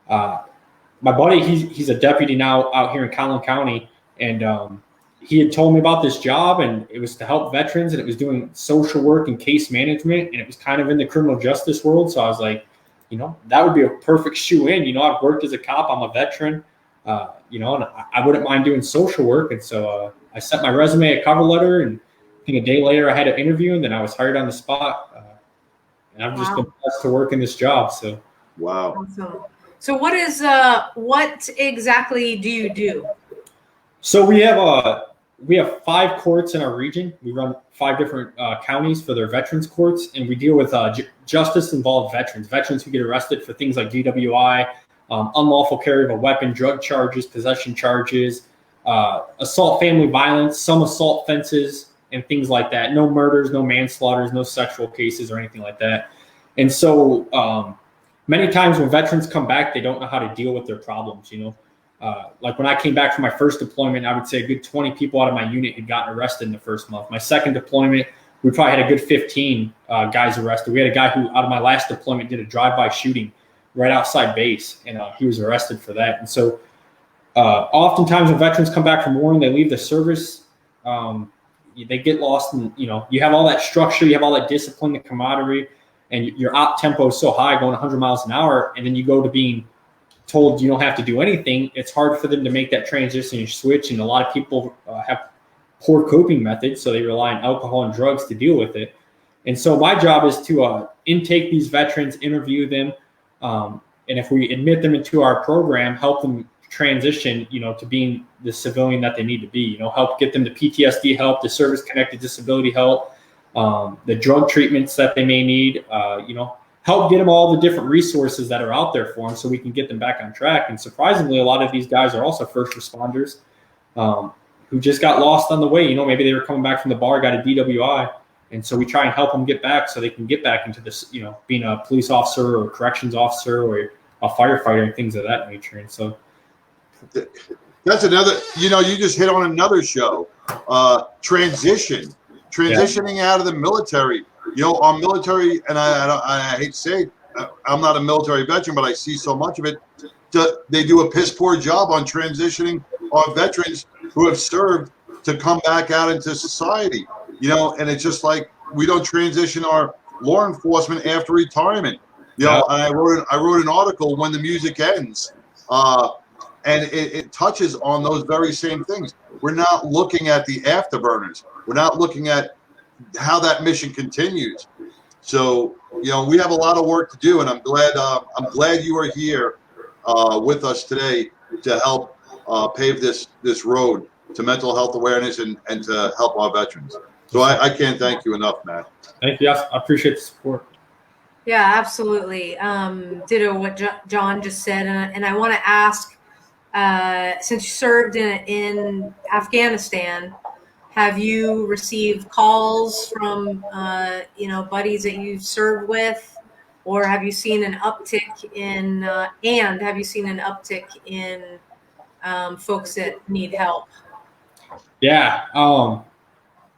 my buddy, he's a deputy now out here in Collin County, and he had told me about this job, and it was to help veterans, and it was doing social work and case management, and it was kind of in the criminal justice world. So I was like, that would be a perfect shoe in. I've worked as a cop. I'm a veteran, and I wouldn't mind doing social work. And so I sent my resume, a cover letter, and I think a day later I had an interview, and then I was hired on the spot. And I've just been blessed to work in this job. So
wow.
Awesome. So what exactly do you do?
So we have 5 courts in our region. We run 5 different counties for their veterans courts, and we deal with justice-involved veterans who get arrested for things like DWI, unlawful carry of a weapon, drug charges, possession charges, assault, family violence, some assault offenses, and things like that. No murders, no manslaughters, no sexual cases or anything like that. And so many times when veterans come back, they don't know how to deal with their problems, Like when I came back from my first deployment, I would say a good 20 people out of my unit had gotten arrested in the first month. My second deployment, we probably had a good 15 guys arrested. We had a guy who out of my last deployment did a drive-by shooting right outside base, and he was arrested for that. And so oftentimes when veterans come back from war and they leave the service, they get lost in, you have all that structure, you have all that discipline, the camaraderie, and your op tempo is so high going 100 miles an hour, and then you go to being told you don't have to do anything. It's hard for them to make that transition and switch, and a lot of people have poor coping methods, so they rely on alcohol and drugs to deal with it. And so my job is to intake these veterans, interview them, and if we admit them into our program, help them transition, to being the civilian that they need to be, help get them the PTSD help, the service-connected disability help, the drug treatments that they may need, help get them all the different resources that are out there for them so we can get them back on track. And surprisingly, a lot of these guys are also first responders who just got lost on the way. Maybe they were coming back from the bar, got a DWI. And so we try and help them get back so they can get back into this, being a police officer or a corrections officer or a firefighter and things of that nature. And so
that's another, you just hit on another show, transitioning out of the military. Our military, and I hate to say it, I'm not a military veteran, but I see so much of it. They do a piss poor job on transitioning our veterans who have served to come back out into society. And it's just like we don't transition our law enforcement after retirement. And I wrote an article, When the Music Ends, and it touches on those very same things. We're not looking at the afterburners. We're not looking at how that mission continues. So, we have a lot of work to do, and I'm glad you are here with us today to help pave this road to mental health awareness and to help our veterans. So I can't thank you enough, Matt.
Thank you. I appreciate the support.
Yeah, absolutely. Ditto what John just said, and I want to ask, since you served in Afghanistan, have you received calls from buddies that you've served with, or have you seen an uptick in folks that need help?
Yeah.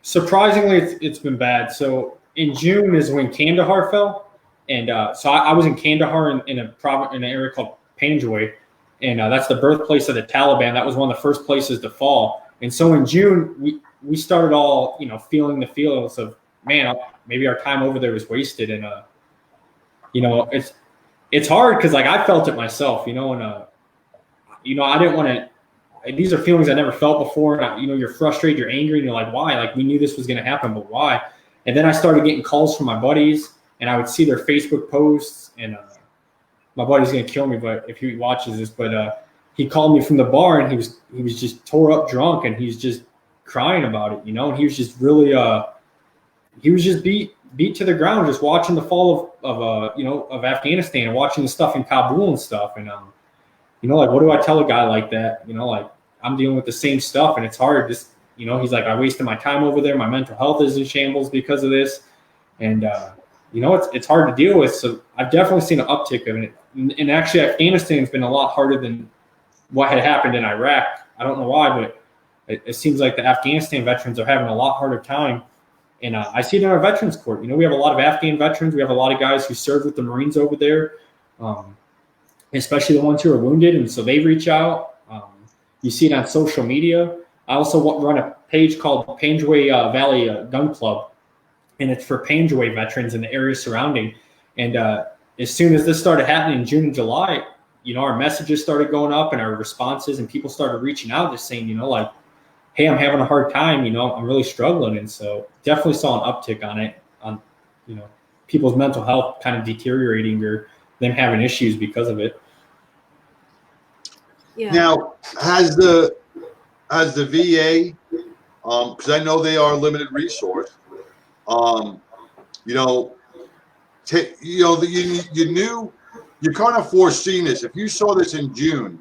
Surprisingly, it's been bad. So in June is when Kandahar fell, and so I was in Kandahar in an area called Panjwai, and that's the birthplace of the Taliban. That was one of the first places to fall. And so in June, we started all feeling the feelings of, man, maybe our time over there was wasted, and it's hard because like I felt it myself, and I didn't want to. These are feelings I never felt before. And you're frustrated, you're angry, and you're like, why? Like we knew this was going to happen, but why? And then I started getting calls from my buddies, and I would see their Facebook posts. And my buddy's going to kill me, but if he watches this, but he called me from the bar, and he was just tore up, drunk, and he's just crying about it, and he was just really he was just beat to the ground, just watching the fall of Afghanistan and watching the stuff in Kabul and stuff, and like what do I tell a guy like that? Like I'm dealing with the same stuff, and it's hard. Just he's like, I wasted my time over there. My mental health is in shambles because of this, and it's hard to deal with. So I've definitely seen an uptick of it. And actually, Afghanistan's been a lot harder than what had happened in Iraq. I don't know why, but it seems like the Afghanistan veterans are having a lot harder time. And I see it in our veterans court. We have a lot of Afghan veterans. We have a lot of guys who served with the Marines over there, especially the ones who are wounded. And so they reach out. You see it on social media. I also run a page called Panjwai Valley Gun Club, and it's for Panjwai veterans in the area surrounding. And as soon as this started happening in June and July, our messages started going up and our responses, and people started reaching out just saying, like, hey, I'm having a hard time, I'm really struggling. And so definitely saw an uptick on it, on, people's mental health kind of deteriorating or them having issues because of it.
Yeah.
Now, has the VA, because I know they are a limited resource, you kind of foreseen this. If you saw this in June,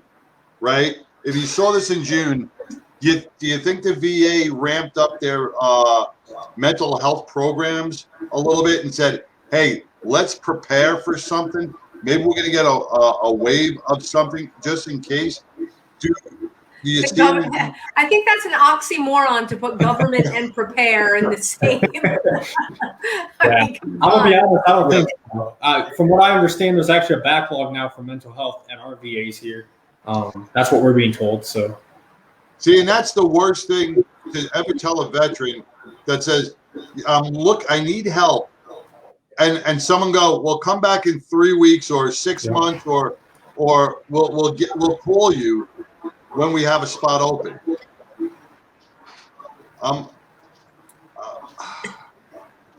right? If you saw this in June, do you think the VA ramped up their mental health programs a little bit and said, hey, let's prepare for something? Maybe we're going to get a wave of something just in case. Do you see
I think that's an oxymoron to put government and prepare in the same.
I'm going to be honest, I don't think so. From what I understand, there's actually a backlog now for mental health at our VAs here. That's what we're being told. So,
see, and that's the worst thing to ever tell a veteran that says, look, I need help. And someone go, well, come back in 3 weeks or 6 months, or we'll call you when we have a spot open.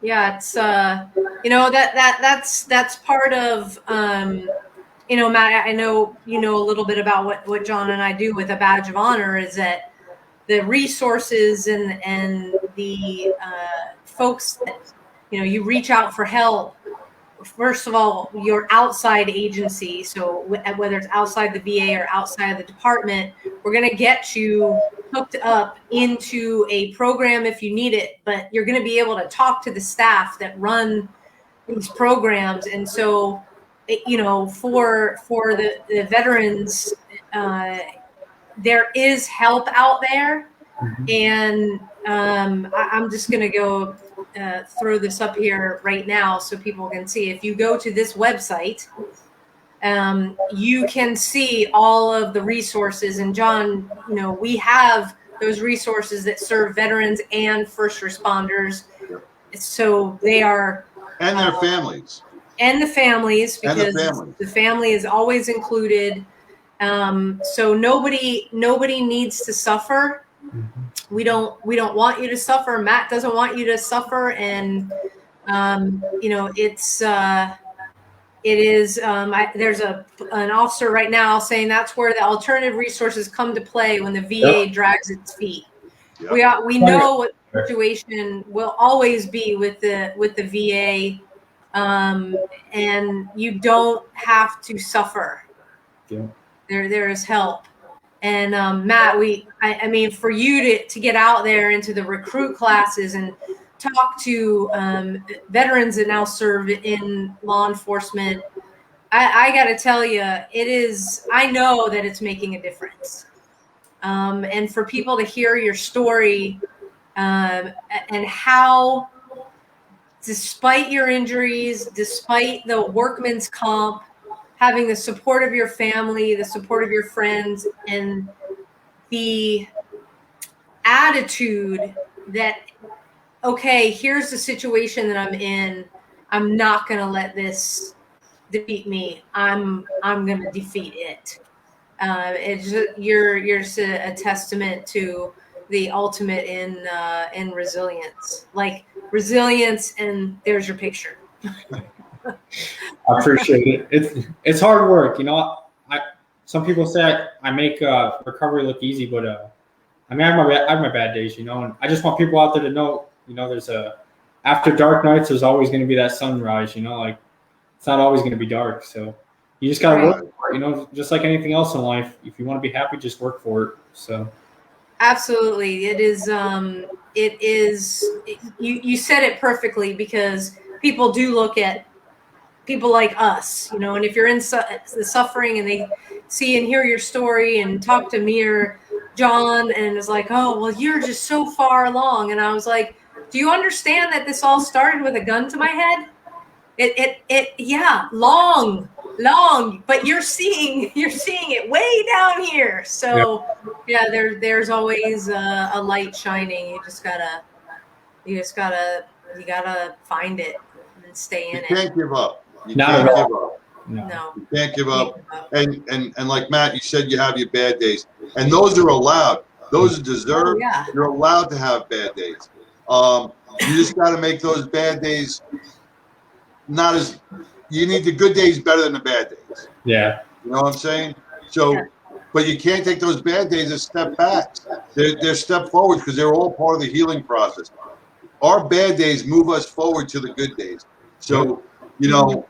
Yeah, it's that's part of Matt, I know a little bit about what John and I do with a badge of honor, is that the resources and the folks that you reach out for help. First of all, your outside agency, so whether it's outside the VA or outside of the department, we're going to get you hooked up into a program if you need it, but you're going to be able to talk to the staff that run these programs. And so, for the veterans, there is help out there. And I'm just going to go throw this up here right now so people can see. If you go to this website, you can see all of the resources. And John, we have those resources that serve veterans and first responders. So they are,
and their families.
And the families, because the family is always included. So nobody needs to suffer. We don't want you to suffer. Matt doesn't want you to suffer. And, it is, there's an officer right now saying that's where the alternative resources come to play when the VA drags its feet. Yep. We know what the situation will always be with the VA. And you don't have to suffer. Yeah. There is help. And Matt, I mean, for you to get out there into the recruit classes and talk to veterans that now serve in law enforcement, I got to tell you, I know that it's making a difference. And for people to hear your story, and how, despite your injuries, despite the workman's comp, having the support of your family, the support of your friends, and the attitude that, okay, here's the situation that I'm in. I'm not going to let this defeat me. I'm going to defeat it. It's just, you're just a testament to the ultimate in resilience. Like resilience, and there's your picture.
I appreciate it. It's hard work, you know. Some people say I make recovery look easy, but I mean, I have my bad days, you know, and I just want people out there to know, you know, after dark nights, there's always going to be that sunrise, you know, like it's not always going to be dark. So you just got to work for it, you know, just like anything else in life. If you want to be happy, just work for it. So.
Absolutely. It is, you said it perfectly, because people do look at people like us, you know, and if you're in the suffering and they see and hear your story and talk to me or John, and it's like, oh, well, you're just so far along. And I was like, do you understand that this all started with a gun to my head? Yeah, long, but you're seeing it way down here. So yeah, there's always a light shining. You gotta find it and stay in it.
You can't give up. You
Not
can't
at
give
all.
up.
No.
You can't give up. And like Matt, you said you have your bad days, and those are allowed. Those are deserved.
Oh, yeah.
You're allowed to have bad days. You just got to make those bad days not as. You need the good days better than the bad days.
Yeah.
You know what I'm saying? So, but you can't take those bad days as step backs. They're step forwards, because they're all part of the healing process. Our bad days move us forward to the good days. So, you know,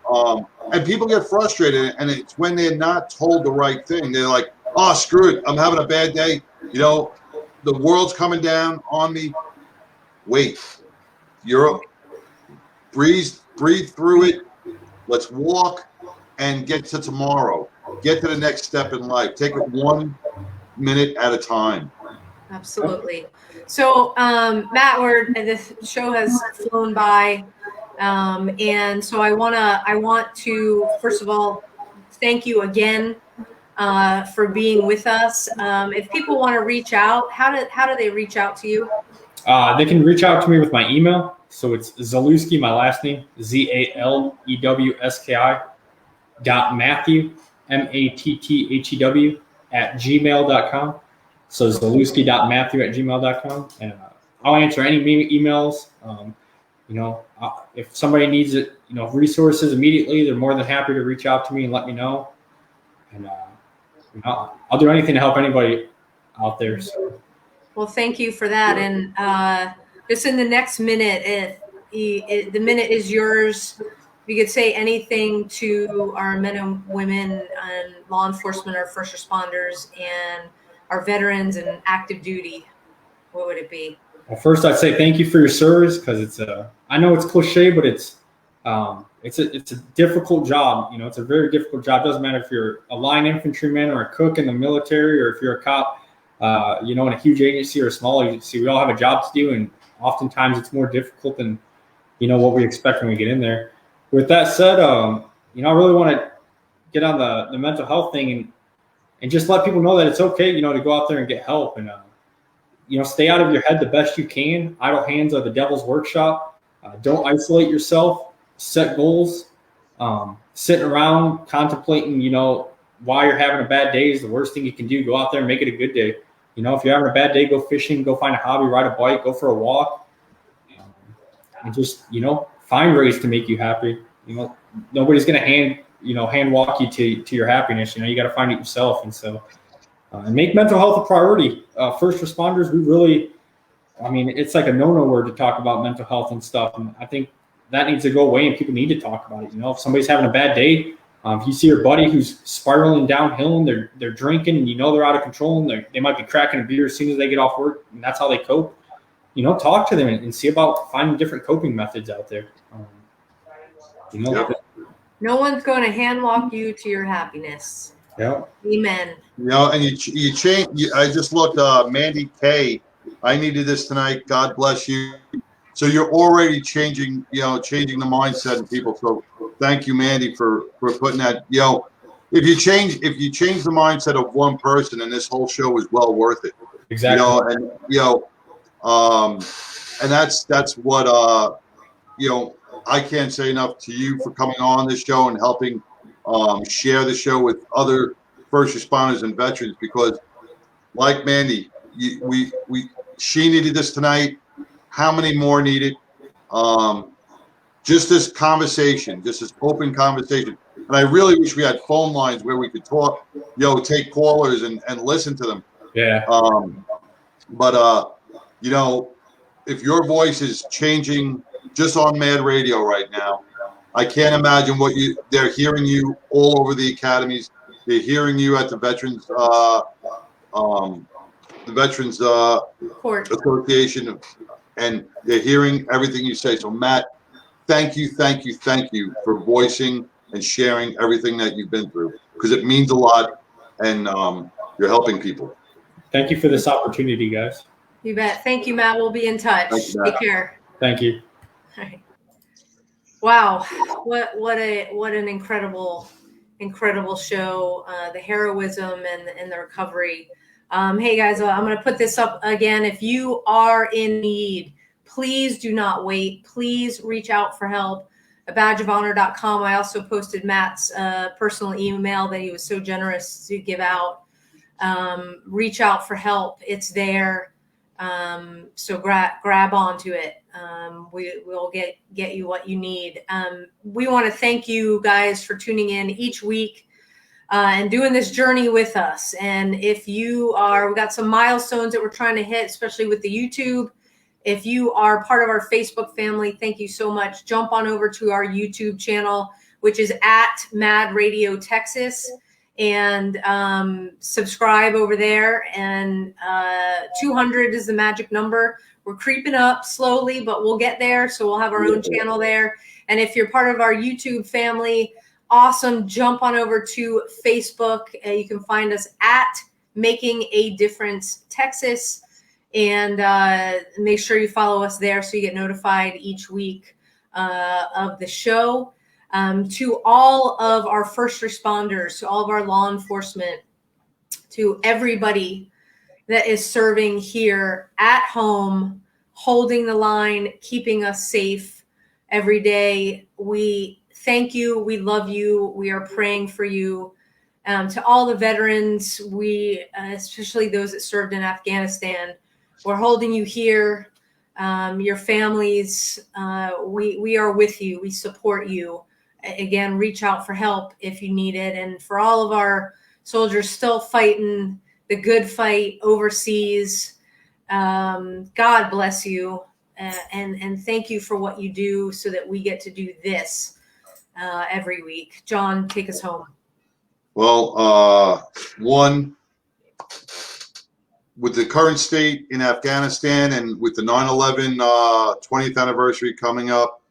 and people get frustrated, and it's when they're not told the right thing. They're like, oh, screw it, I'm having a bad day. You know, the world's coming down on me. Wait, breathe through it. Let's walk and get to tomorrow. Get to the next step in life. Take it 1 minute at a time.
Absolutely. So, Matt, this show has flown by, and so I want to first of all thank you again for being with us. If people want to reach out, how do they reach out to you?
They can reach out to me with my email. So it's Zalewski, my last name, ZALEWSKI .Matthew, MATTHEW @gmail.com. So Zalewski.Matthew @gmail.com. And I'll answer any emails. You know, if somebody needs it, you know, resources immediately, they're more than happy to reach out to me and let me know. And you know, I'll do anything to help anybody out there. So.
Well, thank you for that. And just in the next minute, the minute is yours. If you could say anything to our men and women and law enforcement, our first responders, and our veterans and active duty, what would it be?
Well, first I'd say thank you for your service, because it's I know it's cliche, but it's a difficult job. You know, it's a very difficult job. Doesn't matter if you're a line infantryman or a cook in the military, or if you're a cop, you know, in a huge agency or a small agency. We all have a job to do, and oftentimes it's more difficult than, you know, what we expect when we get in there. With that said, you know, I really want to get on the mental health thing and just let people know that it's okay, you know, to go out there and get help, and you know, stay out of your head the best you can. Idle hands are the devil's workshop. Don't isolate yourself. Set goals. Sitting around contemplating, you know, why you're having a bad day is the worst thing you can do. Go out there and make it a good day. You know, if you're having a bad day, go fishing, go find a hobby, ride a bike, go for a walk, and just, you know, find ways to make you happy. You know, nobody's going to hand walk you to your happiness. You know, you got to find it yourself. And so, and make mental health a priority. First responders, I mean, it's like a no-no word to talk about mental health and stuff. And I think that needs to go away, and people need to talk about it. You know, if somebody's having a bad day, if you see your buddy who's spiraling downhill and they're drinking, and you know they're out of control, and they might be cracking a beer as soon as they get off work, and that's how they cope, you know, talk to them and see about finding different coping methods out there. You know,
Yep.
No one's going to hand walk you to your happiness.
Yeah.
Amen.
You know, and you change. I just looked. Mandy Kay I needed this tonight. God bless you. So you're already changing the mindset of people. So thank you, Mandy, for putting that. If you change the mindset of one person, and this whole show is well worth it.
Exactly.
And that's what I can't say enough to you for coming on this show and helping share the show with other first responders and veterans, because like Mandy, she needed this tonight. How many more need it? Just this conversation, just this open conversation. And I really wish we had phone lines where we could talk, take callers and listen to them.
Yeah.
But if your voice is changing just on Mad Radio right now, I can't imagine they're hearing you all over the academies. They're hearing you at the Veterans
Court.
Association, and they're hearing everything you say. So Matt, thank you for voicing and sharing everything that you've been through, because it means a lot, and you're helping people.
Thank you for this opportunity, guys.
You bet. Thank you, Matt. We'll be in touch. Take care.
Thank you.
All right. Wow, what an incredible show. The heroism and the recovery. Hey guys, I'm going to put this up again. If you are in need, please do not wait. Please reach out for help at badgeofhonor.com. I also posted Matt's personal email that he was so generous to give out. Reach out for help. It's there. So grab onto it. We'll get you what you need. We want to thank you guys for tuning in each week and doing this journey with us. And if we've got some milestones that we're trying to hit, especially with the YouTube. If you are part of our Facebook family, thank you so much. Jump on over to our YouTube channel, which is at Mad Radio Texas, and subscribe over there. And 200 is the magic number. We're creeping up slowly, but we'll get there. So we'll have our own channel there. And if you're part of our YouTube family, awesome. Jump on over to Facebook. You can find us at Making a Difference Texas. And make sure you follow us there so you get notified each week of the show. To all of our first responders, to all of our law enforcement, to everybody that is serving here at home, holding the line, keeping us safe every day. We thank you. We love you. We are praying for you. To all the veterans, especially those that served in Afghanistan, we're holding you here. Your families, we are with you. We support you. Again, reach out for help if you need it. And for all of our soldiers still fighting the good fight overseas, God bless you. And thank you for what you do so that we get to do this every week. John, take us home.
Well, with the current state in Afghanistan and with the 9/11 20th anniversary coming up,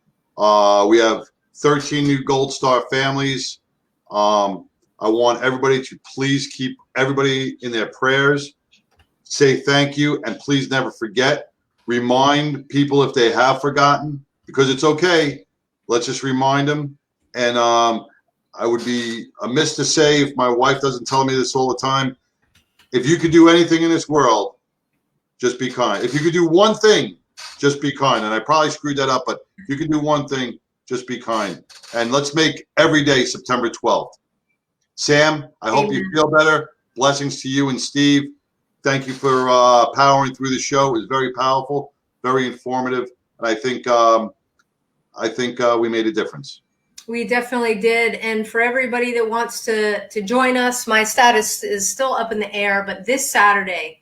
we have 13 new Gold Star families. I want everybody to please keep everybody in their prayers. Say thank you, and please never forget. Remind people if they have forgotten, because it's okay. Let's just remind them. And I would be amiss to say, if my wife doesn't tell me this all the time, if you could do anything in this world, just be kind. If you could do one thing, just be kind. And I probably screwed that up, but if you could do one thing, just be kind. And let's make every day September 12th. Sam, I hope you feel better. Blessings to you and Steve. Thank you for powering through the show. It was very powerful, very informative. And I think we made a difference.
We definitely did. And for everybody that wants to join us, my status is still up in the air, but this Saturday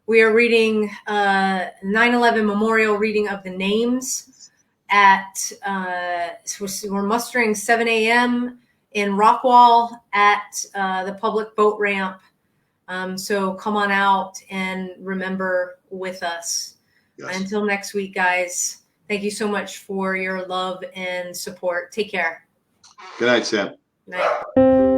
we are reading 9/11 memorial reading of the names at we're mustering 7 a.m. in Rockwall at the public boat ramp. So come on out and remember with us. Yes. Until next week, guys. Thank you so much for your love and support. Take care.
Good night, Sam.
Night.